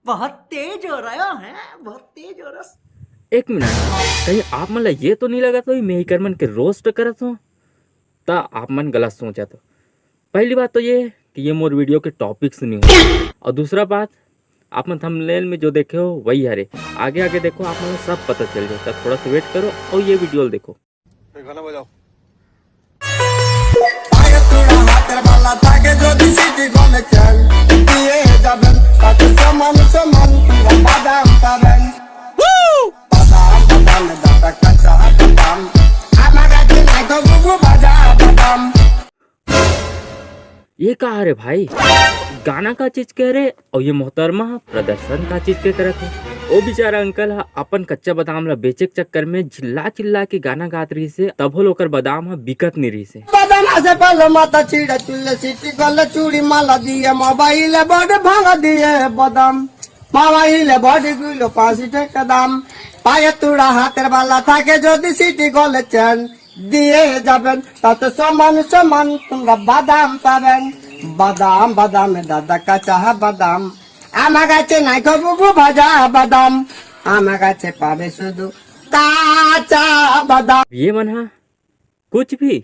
बहुत तेज हो रहा है, बहुत तेज हो रहा। एक मिनट, कहीं आप मन ये तो नहीं लगा तो मैं ही कर मन के रोस्ट करत हूँ ता आप मन गलत सोचा तो। पहली बात तो ये कि ये मोर वीडियो के टॉपिक्स नहीं हो, और दूसरा बात आप मन थंबनेल में जो देखे हो वही हरे, आगे आगे देखो आप मन सब पता चल जाए। थोड़ा सा वेट करो और ये वीडियो देखो। गाना बजाओ। ये कहा रे भाई, गाना का चीज कह रहे और ये मोहतरमा प्रदर्शन का चीज के करत है। वो बेचारा अंकल है अपन कच्चा बादाम ला बेचे के चक्कर में चिल्ला चिल्ला के गाना गात रही से, तब हो लोकर बादाम है बिकत नहीं रही से। से पहले माता चीड़ा चुल्ले सीटी गले चूड़ी माला दिए मोबाइल बड़ भांगा दिए बादाम मोबाइल बड़ गुलो 5 টাকা দাম पाए तुड़ा हाथेर वाला থাকে যদি সিটি গলে চেন দিয়ে যাবেন তাতে সমান সমান তোমরা বাদাম পাবেন। বাদাম বাদাম দাদা কাঁচা বাদাম আমার কাছে নাই গো বুবু ভাজা বাদাম আমার কাছে পাবে শুধু কাঁচা বাদাম। ये मन हा कुछ भी।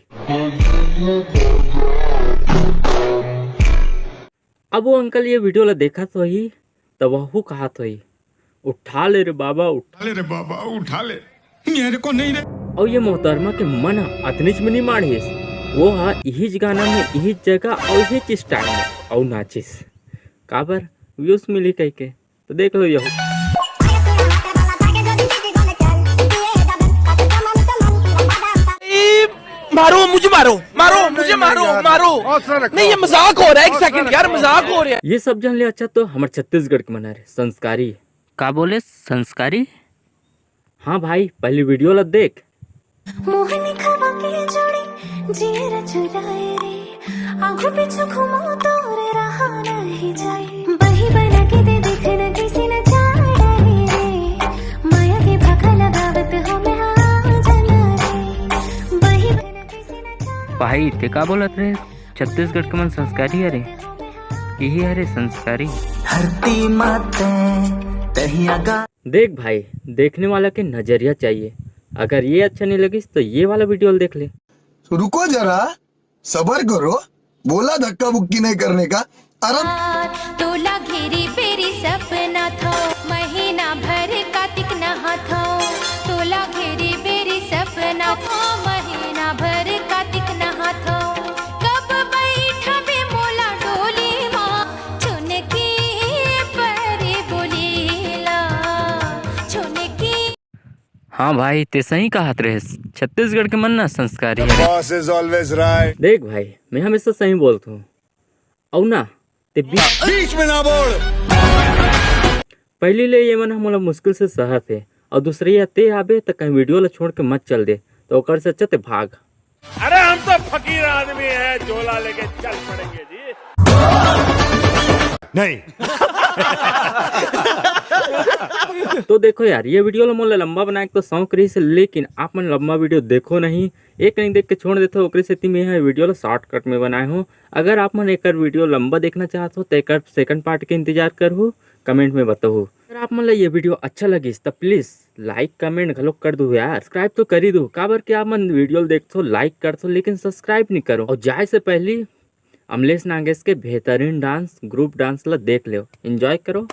अब वो अंकल ये वीडियो ला देखा तो ही तब वह कहा तो ही उठा ले रे बाबा उठा ले रे बाबा उठा ले मेरे को नहीं रे। और ये मोहतरमा के मन अतनिच में नहीं माढ़िस, वो हा यही गाना में यही जगह और यही स्टाइल में और नाचिस काबर व्यूज मिली कह के। तो देख लो यही मारो मुझे मारो मारो मुझे मारो मारो नहीं, ये मजाक हो रहा है। एक सेकंड यार, मजाक हो रहा है। ये सब जान ले अच्छा तो हमारे छत्तीसगढ़ के मना रहे संस्कारी। का बोले संस्कारी? हाँ भाई पहली वीडियो ला देख। मोहनी खवा के जोड़ी जीरा चुराए रे आंखों पीछे घुमो तो रे रहा नहीं जाए बही बना के दे देखना किसी न चाहे रे माया के भागा लगावत हो मैं आ जाना रे बही बना किसी न चाहे। भाई ते का बोलत रे छत्तीसगढ़ के मन संस्कारी अरे यही अरे संस्कारी। धरती माते तहिया देख भाई देखने वाला के नजरिया चाहिए, अगर ये अच्छा नहीं लगी तो ये वाला वीडियो देख ले। तो रुको जरा सबर करो, बोला धक्का बुक्की नहीं करने का। तोला घेरी पेरी सपना था महीना भर कार्तिक नहा था तोला घेरी पेरी सपना था महीना भर कार्तिक नहा था कब बैठा बे मोला डोली माँ छुने की परे बोलीला छुने की। हाँ भाई ते सही कहा रहे छत्तीसगढ़ के मन ना संस्कारी है। Boss is always right. देख भाई मैं हमेशा सही बोलता हूँ और ना ते बीच में ना बोल। पहली ले ये मन हम मुश्किल से सहत है और दूसरी ते आबे तो कहीं वीडियो ला छोड़ के मत चल दे तो ओकर से अच्छा ते भाग। अरे हम तो फकीर आदमी है, झोला लेके चल पड़ेंगे जी। नहीं तो देखो यार ये वीडियो मोला लंबा बनाए तो शौक रही से, लेकिन आप मन लंबा वीडियो देखो नहीं, एक नहीं देख के छोड़ देते हो से मैं वीडियो शॉर्टकट में बनाए हो। अगर आप मन एक वीडियो लंबा देखना चाहते हो तो एक सेकंड पार्ट के इंतजार करो, कमेंट में बताओ। अगर आप मन ये वीडियो अच्छा लगी तो प्लीज लाइक कमेंट घलोक कर दो यार, सब्सक्राइब तो कर ही दो। काबर के आप मन वीडियो देखो लाइक कर दो लेकिन सब्सक्राइब नहीं करो। और जाए से पहले अमलेश नागेश के बेहतरीन डांस ग्रुप डांस ला देख लो, एंजॉय करो।